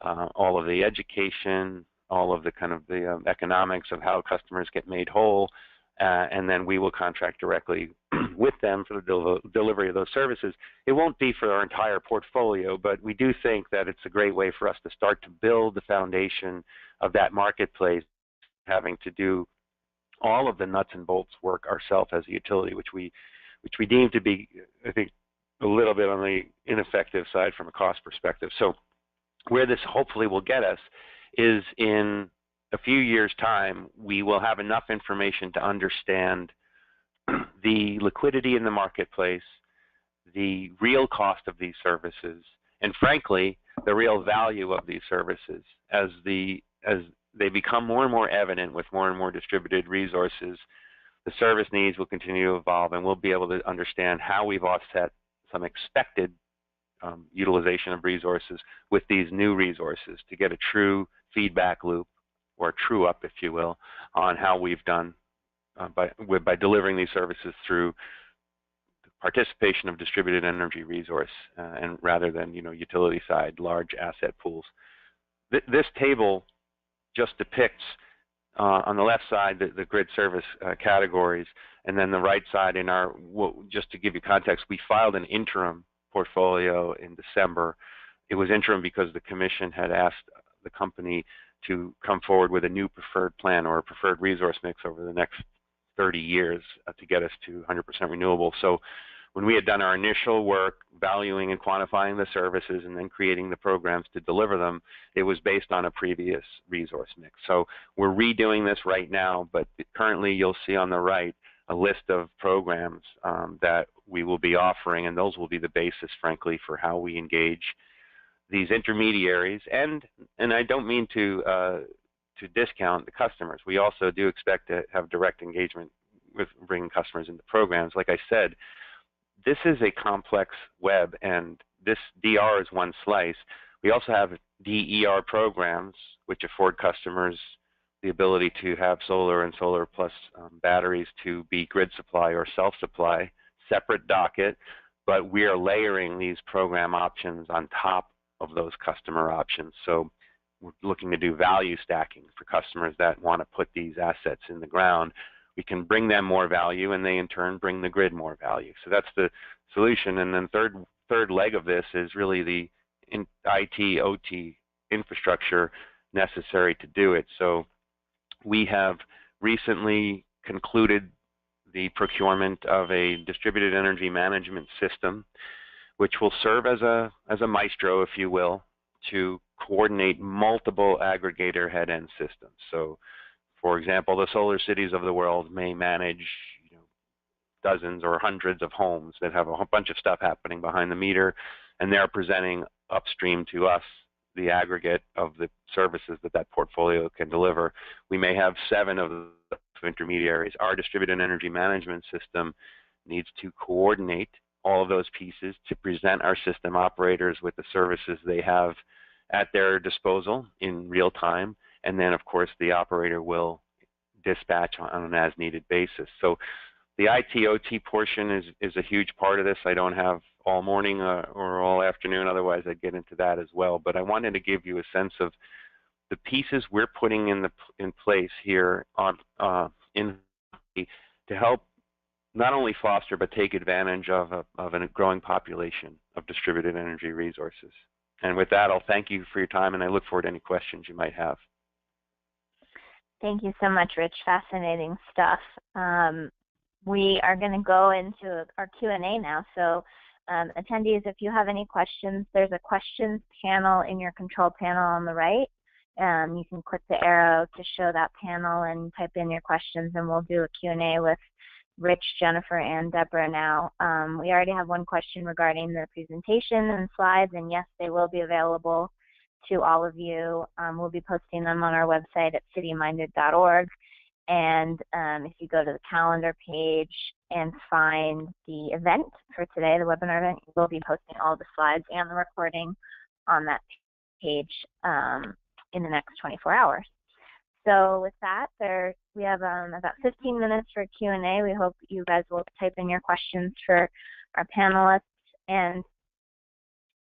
S4: all of the education, all of the kind of the economics of how customers get made whole, and then we will contract directly with them for the delivery of those services. It won't be for our entire portfolio, but we do think that it's a great way for us to start to build the foundation of that marketplace, having to do all of the nuts and bolts work ourselves as a utility, which we deem to be, I think, a little bit on the ineffective side from a cost perspective. So where this hopefully will get us is in a few years' time, we will have enough information to understand the liquidity in the marketplace, the real cost of these services, and frankly, the real value of these services as they become more and more evident with more and more distributed resources. The service needs will continue to evolve, and we'll be able to understand how we've offset some expected utilization of resources with these new resources to get a true feedback loop, or true up, if you will, on how we've done by delivering these services through the participation of distributed energy resource, and rather than utility side large asset pools. This table just depicts on the left side the grid service categories, and then the right side just to give you context, we filed an interim portfolio in December. It was interim because the commission had asked the company to come forward with a new preferred plan or a preferred resource mix over the next 30 years to get us to 100% renewable. So when we had done our initial work valuing and quantifying the services and then creating the programs to deliver them, it was based on a previous resource mix. So we're redoing this right now, but currently you'll see on the right a list of programs that we will be offering, and those will be the basis, frankly, for how we engage these intermediaries. And I don't mean to discount the customers. We also do expect to have direct engagement with bringing customers into programs. Like I said, this is a complex web, and this DR is one slice. We also have DER programs, which afford customers the ability to have solar and solar plus batteries to be grid supply or self-supply, separate docket, but we are layering these program options on top of those customer options. So we're looking to do value stacking for customers that want to put these assets in the ground. We can bring them more value, and they in turn bring the grid more value. So that's the solution. And then third leg of this is really the IT, OT infrastructure necessary to do it. So we have recently concluded the procurement of a distributed energy management system, which will serve as a maestro, if you will, to coordinate multiple aggregator head-end systems. So, for example, the solar cities of the world may manage dozens or hundreds of homes that have a whole bunch of stuff happening behind the meter, and they're presenting upstream to us the aggregate of the services that portfolio can deliver. We may have 7 of the intermediaries. Our distributed energy management system needs to coordinate all of those pieces to present our system operators with the services they have at their disposal in real time, and then of course the operator will dispatch on an as-needed basis. So the IT/OT portion is a huge part of this. I don't have all morning or all afternoon, otherwise I'd get into that as well. But I wanted to give you a sense of the pieces we're putting in place here to help not only foster but take advantage of a growing population of distributed energy resources. And with that, I'll thank you for your time, and I look forward to any questions you might have.
S1: Thank you so much, Rich. Fascinating stuff. We are going to go into our Q&A now. So attendees, if you have any questions, there's a questions panel in your control panel on the right. You can click the arrow to show that panel and type in your questions, and we'll do a Q&A with Rich, Jennifer, and Deborah now. We already have one question regarding the presentation and slides, and yes, they will be available to all of you. We'll be posting them on our website at cityminded.org. And if you go to the calendar page and find the event for today, the webinar event, we'll be posting all the slides and the recording on that page in the next 24 hours. So with that, we have about 15 minutes for Q&A. We hope you guys will type in your questions for our panelists. And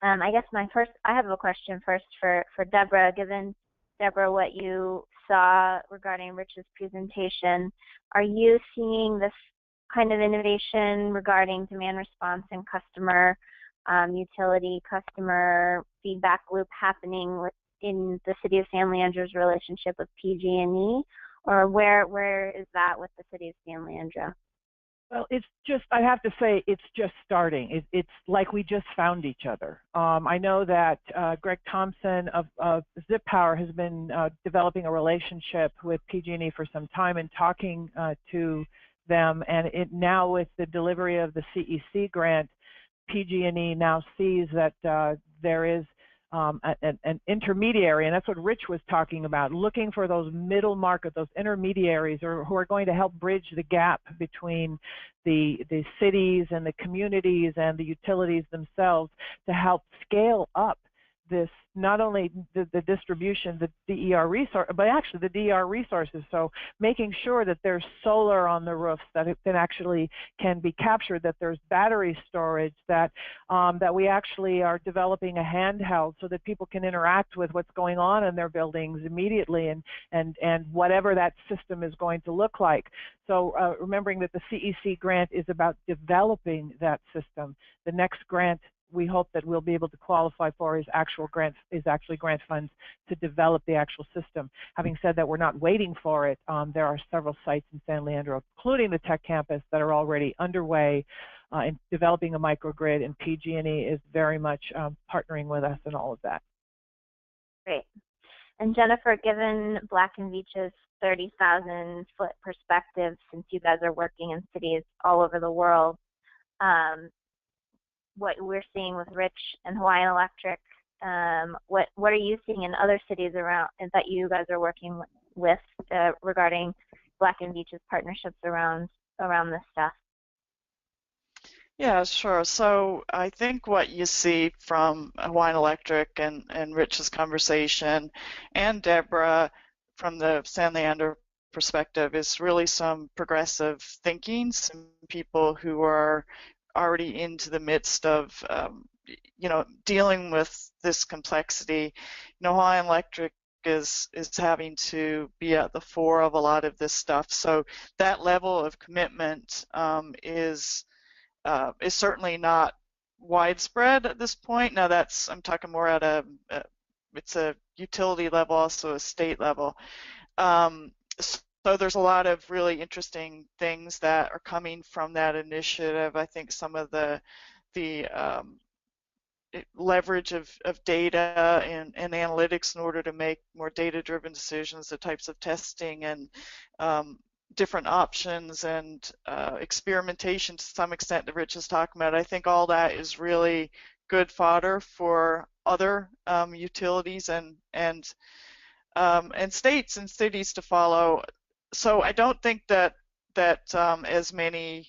S1: I guess I have a question first for Deborah. Given, Deborah, what you saw regarding Rich's presentation, are you seeing this kind of innovation regarding demand response and customer utility, customer feedback loop happening in the City of San Leandro's relationship with PG&E, or where is that with the City of San Leandro?
S3: Well, it's just, I have to say, it's just starting. It's like we just found each other. I know that Greg Thompson of Zip Power has been developing a relationship with PG&E for some time and talking to them. And now with the delivery of the CEC grant, PG&E now sees that there is an intermediary, and that's what Rich was talking about, looking for those middle market, those intermediaries who are going to help bridge the gap between the cities and the communities and the utilities themselves to help scale up this, not only the distribution, the DER resource, but actually the DER resources. So making sure that there's solar on the roofs, that it can be captured, that there's battery storage, that that we actually are developing a handheld so that people can interact with what's going on in their buildings immediately, and whatever that system is going to look like. So remembering that the CEC grant is about developing that system. The next grant we hope that we'll be able to qualify for is actually grant funds to develop the actual system. Having said that, we're not waiting for it. There are several sites in San Leandro, including the tech campus, that are already underway in developing a microgrid, and PG&E is very much partnering with us in all of that.
S1: Great. And Jennifer, given Black Veatch's 30,000-foot perspective, since you guys are working in cities all over the world, what we're seeing with Rich and Hawaiian Electric, what are you seeing in other cities around that you guys are working with regarding Black Veatch's partnerships around this stuff?
S2: Yeah, sure. So I think what you see from Hawaiian Electric and Rich's conversation, and Deborah from the San Leandro perspective, is really some progressive thinking, some people who are already into the midst of dealing with this complexity. Hawaiian Electric is having to be at the fore of a lot of this stuff, so that level of commitment is certainly not widespread at this point. Now I'm talking more at it's a utility level, also a state level. So there's a lot of really interesting things that are coming from that initiative. I think some of the leverage of data and analytics in order to make more data-driven decisions, the types of testing and different options and experimentation to some extent that Rich is talking about. I think all that is really good fodder for other utilities and states and cities to follow. So I don't think that as many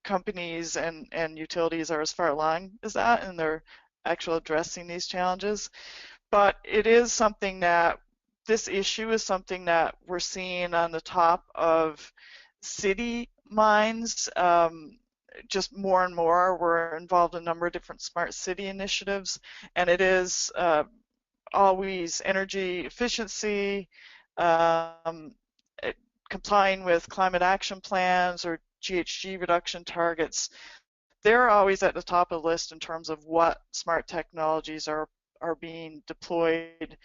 S2: companies and utilities are as far along as that, and they're actually addressing these challenges. But it is something that this issue is something that we're seeing on the top of city minds. Just more and more, we're involved in a number of different smart city initiatives, and it is always energy efficiency, complying with climate action plans or GHG reduction targets. They're always at the top of the list in terms of what smart technologies are being deployed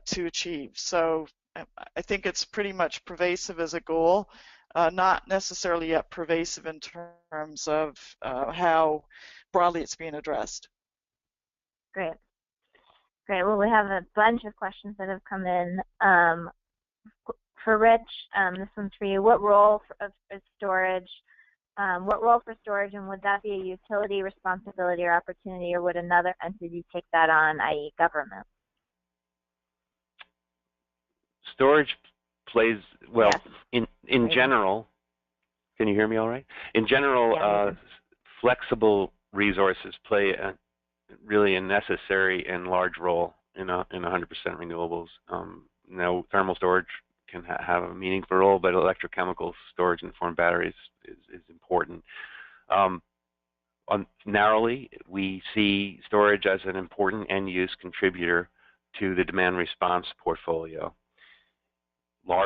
S2: to achieve. So I think it's pretty much pervasive as a goal, not necessarily yet pervasive in terms of how broadly it's being addressed.
S1: Great. Great. Well, we have a bunch of questions that have come in. For Rich, this one's for you. What role for storage? What role for storage, and would that be a utility responsibility or opportunity, or would another entity take that on, i.e., government?
S4: Storage plays, well,
S1: yes.
S4: in general, can you hear me all right? In general, flexible resources play really a necessary and large role in 100% renewables. Now, thermal storage can have a meaningful role, but electrochemical storage in the form of batteries is important. Narrowly, we see storage as an important end-use contributor to the demand response portfolio.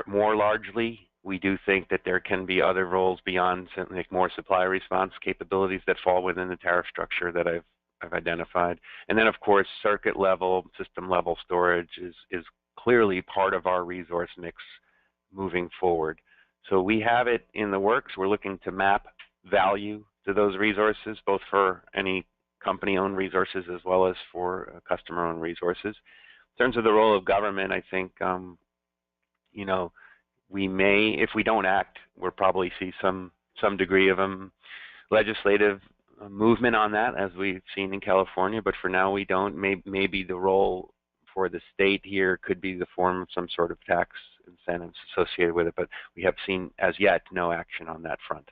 S4: More largely, we do think that there can be other roles beyond like more supply response capabilities that fall within the tariff structure that I've identified. And then, of course, circuit level, system level storage is clearly part of our resource mix moving forward. So we have it in the works. We're looking to map value to those resources, both for any company-owned resources as well as for customer-owned resources. In terms of the role of government, I think you know, we may, if we don't act, we'll probably see some degree of legislative movement on that, as we've seen in California. But for now, we don't. Maybe the role for the state here could be the form of some sort of tax incentives associated with it. But we have seen, as yet, no action on that front.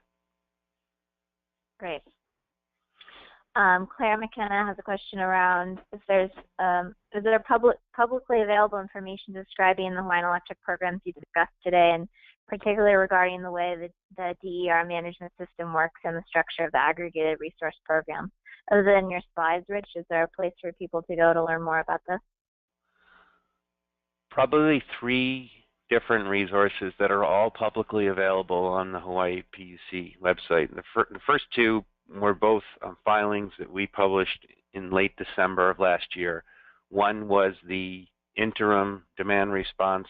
S1: Great. Claire McKenna has a question around is there publicly available information describing the Hawaiian Electric programs you discussed today, and particularly regarding the way that the DER management system works and the structure of the aggregated resource program. Other than your slides, Rich, is there a place for people to go to learn more about this?
S4: Probably 3 different resources that are all publicly available on the Hawaii PUC website. The first 2 were both filings that we published in late December of last year. One was the interim demand response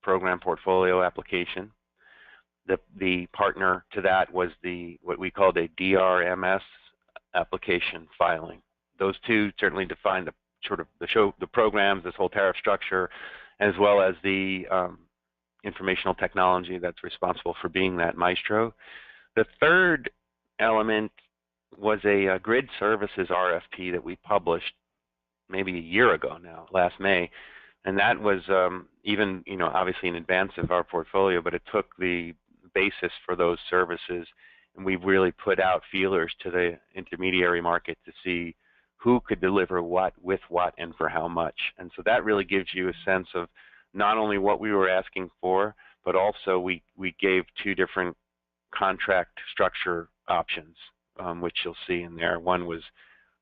S4: program portfolio application. The partner to that was what we called a DRMS application filing. Those 2 certainly define the programs, this whole tariff structure, as well as the informational technology that's responsible for being that maestro. The third element was a grid services RFP that we published maybe a year ago now, last May, and that was even, obviously in advance of our portfolio, but it took the basis for those services, and we really put out feelers to the intermediary market to see who could deliver what, with what, and for how much. And so that really gives you a sense of not only what we were asking for, but also we gave 2 different contract structure options, which you'll see in there. One was,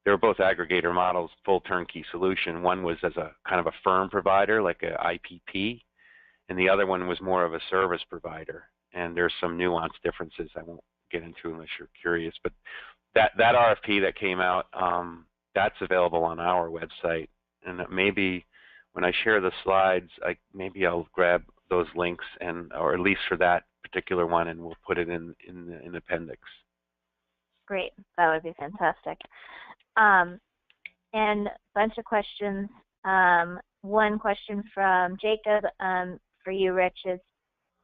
S4: they were both aggregator models, full turnkey solution. One was as a kind of a firm provider, like a IPP, and the other one was more of a service provider. And there's some nuanced differences I won't get into unless you're curious. But that RFP that came out, that's available on our website. And maybe when I share the slides, maybe I'll grab those links, or at least for that particular one, and we'll put it in the appendix.
S1: Great, that would be fantastic. And a bunch of questions. One question from Jacob for you, Rich, is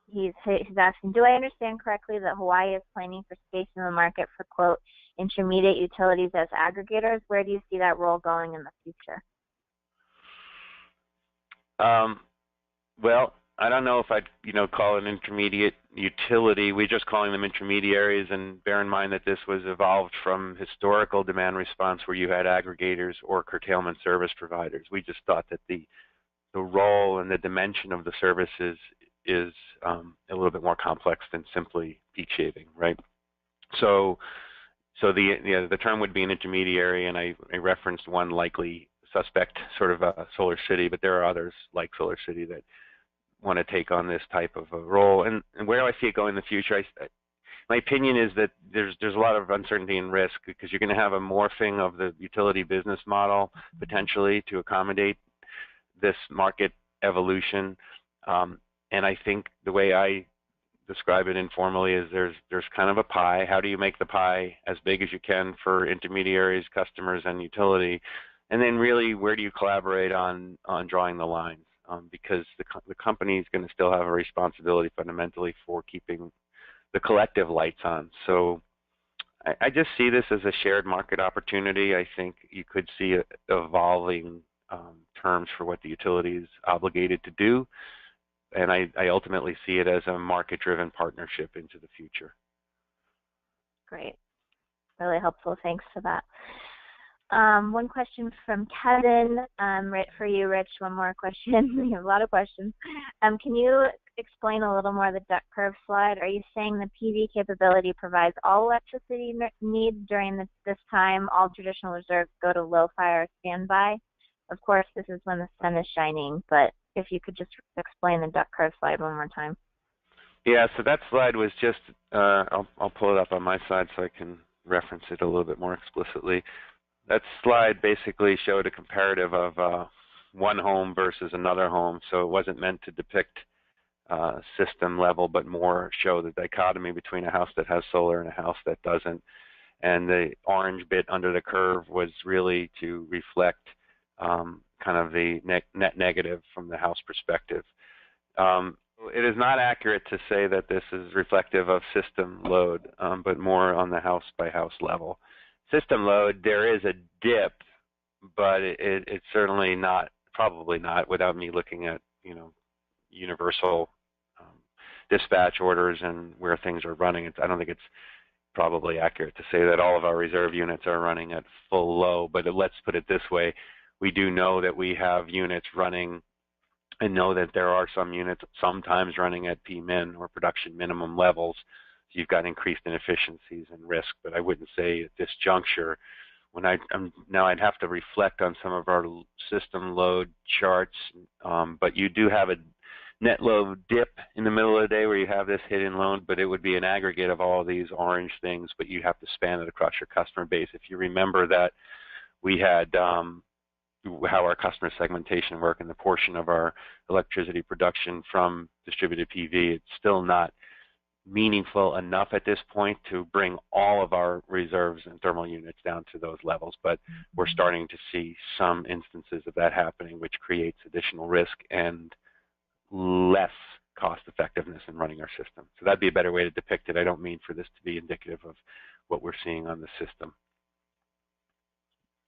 S1: he's asking, do I understand correctly that Hawaii is planning for space in the market for, quote, intermediate utilities as aggregators? Where do you see that role going in the future?
S4: Well, I don't know if I'd call it an intermediate utility. We're just calling them intermediaries, and bear in mind that this was evolved from historical demand response where you had aggregators or curtailment service providers. We just thought that the role and the dimension of the services is a little bit more complex than simply peak shaving, right? So the term would be an intermediary, and I referenced one likely suspect, sort of a Solar City, but there are others like Solar City that want to take on this type of a role. And where do I see it going in the future? My opinion is that there's a lot of uncertainty and risk, because you're going to have a morphing of the utility business model potentially to accommodate this market evolution. And I think the way I describe it informally is there's kind of a pie. How do you make the pie as big as you can for intermediaries, customers, and utility? And then really, where do you collaborate on drawing the lines? Because the company is going to still have a responsibility fundamentally for keeping the collective lights on. So I just see this as a shared market opportunity. I think you could see evolving terms for what the utility is obligated to do. And I ultimately see it as a market-driven partnership into the future.
S1: Great. Really helpful. Thanks for that. One question from Kevin, for you, Rich. One more question. We have a lot of questions. Can you explain a little more the duck curve slide? Are you saying the PV capability provides all electricity needs during this time? All traditional reserves go to low fire standby? Of course, this is when the sun is shining, but if you could just explain the duck curve slide one more time.
S4: Yeah, so that slide was just, I'll pull it up on my side so I can reference it a little bit more explicitly. That slide basically showed a comparative of one home versus another home, so it wasn't meant to depict system level, but more show the dichotomy between a house that has solar and a house that doesn't. And the orange bit under the curve was really to reflect kind of the net negative from the house perspective. It is not accurate to say that this is reflective of system load, but more on the house-by-house level. System load, there is a dip, but it's certainly not, probably not, without me looking at, universal dispatch orders and where things are running. I don't think it's probably accurate to say that all of our reserve units are running at full low, but let's put it this way. We do know that we have units running and know that there are some units sometimes running at PMIN or production minimum levels. So you've got increased inefficiencies and risk, but I wouldn't say at this juncture, when now I'd have to reflect on some of our system load charts, but you do have a net load dip in the middle of the day where you have this hidden load, but it would be an aggregate of all of these orange things, but you have to span it across your customer base. If you remember that we had how our customer segmentation work and the portion of our electricity production from distributed PV, it's still not meaningful enough at this point to bring all of our reserves and thermal units down to those levels, but we're starting to see some instances of that happening, which creates additional risk and less cost effectiveness in running our system. So that'd be a better way to depict it. I don't mean for this to be indicative of what we're seeing on the system.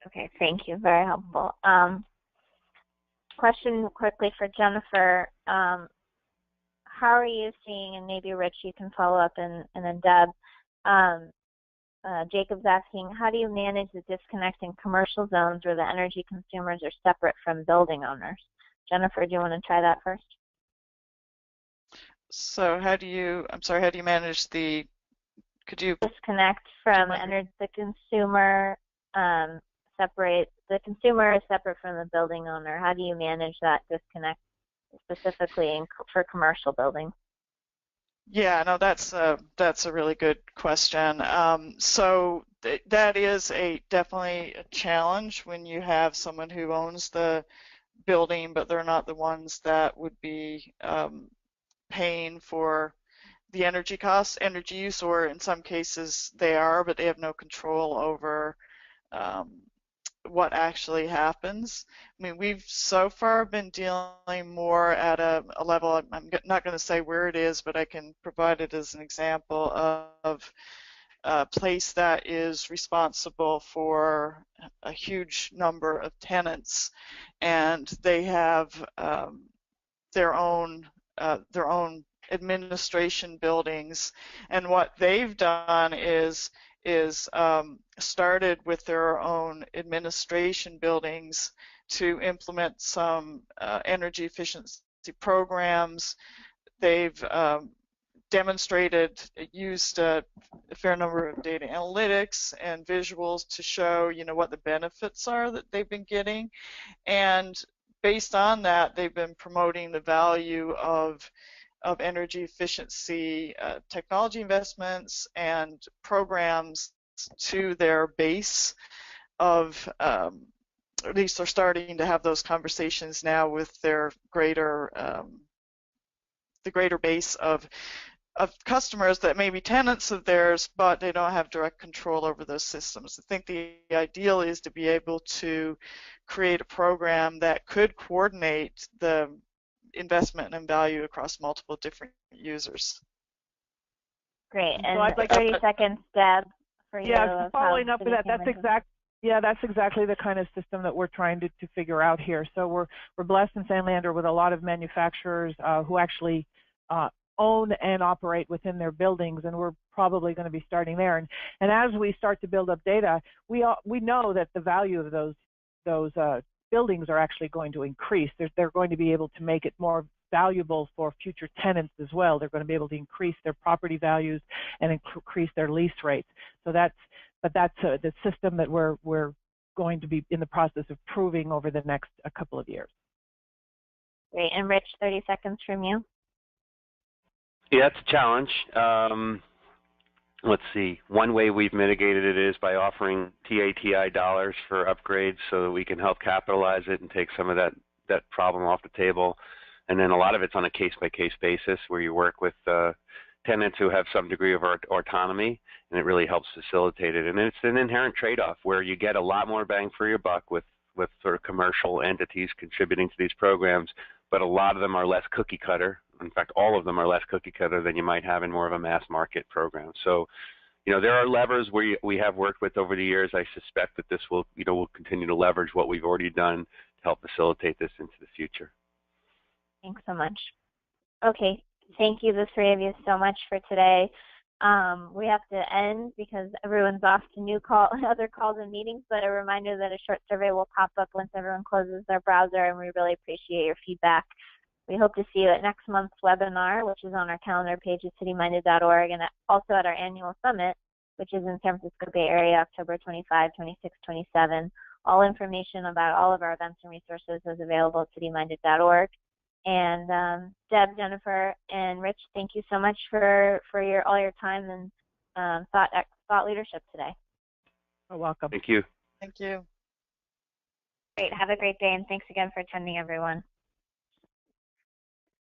S1: Okay, thank you. Very helpful. Question quickly for Jennifer. How are you seeing, and maybe Rich, you can follow up, and then Deb, Jacob's asking, how do you manage the disconnect in commercial zones where the energy consumers are separate from building owners? Jennifer, do you want to try that first?
S2: So how do you manage the, could you?
S1: Disconnect from the consumer, the consumer is separate from the building owner. How do you manage that disconnect specifically for commercial buildings?
S2: Yeah, no, that's a really good question. So that is definitely a challenge when you have someone who owns the building, but they're not the ones that would be paying for the energy costs, energy use, or in some cases they are, but they have no control over what actually happens. I mean, we've so far been dealing more at a level, I'm not going to say where it is, but I can provide it as an example of a place that is responsible for a huge number of tenants, and they have their own administration buildings, and what they've done is started with their own administration buildings to implement some energy efficiency programs. They've used a fair number of data analytics and visuals to show, what the benefits are that they've been getting, and based on that, they've been promoting the value of energy efficiency technology investments and programs to their base of, at least they're starting to have those conversations now with their greater, the greater base of of customers that may be tenants of theirs, but they don't have direct control over those systems. I think the ideal is to be able to create a program that could coordinate the investment and value across multiple different users.
S1: Great. And
S3: so I'd like
S1: 30 seconds, Deb, for you.
S3: Yeah, following up with that, that's exactly the kind of system that we're trying to figure out here. So we're blessed in San Leandro with a lot of manufacturers who actually own and operate within their buildings, and we're probably going to be starting there. And as we start to build up data, we know that the value of those buildings are actually going to increase. They're going to be able to make it more valuable for future tenants as well. They're going to be able to increase their property values and increase their lease rates. So that's the system that we're going to be in the process of proving over the next couple of years.
S1: Great. And Rich, 30 seconds from you.
S4: Yeah, it's a challenge. Let's see. One way we've mitigated it is by offering TATI dollars for upgrades so that we can help capitalize it and take some of that problem off the table. And then a lot of it's on a case-by-case basis where you work with tenants who have some degree of autonomy, and it really helps facilitate it. And it's an inherent trade-off where you get a lot more bang for your buck with sort of commercial entities contributing to these programs, but a lot of them are less cookie cutter. In fact, all of them are less cookie cutter than you might have in more of a mass market program. So, there are levers we have worked with over the years. I suspect that this will, we'll continue to leverage what we've already done to help facilitate this into the future.
S1: Thanks so much. Okay, thank you, the three of you, so much for today. We have to end because everyone's off to other calls and meetings, but a reminder that a short survey will pop up once everyone closes their browser, and we really appreciate your feedback. We hope to see you at next month's webinar, which is on our calendar page at cityminded.org, and also at our annual summit, which is in San Francisco Bay Area, October 25, 26, 27. All information about all of our events and resources is available at cityminded.org. And Deb, Jennifer, and Rich, thank you so much for all your time and thought leadership today.
S3: You're welcome.
S4: Thank you.
S2: Thank you.
S1: Great. Have a great day, and thanks again for attending, everyone.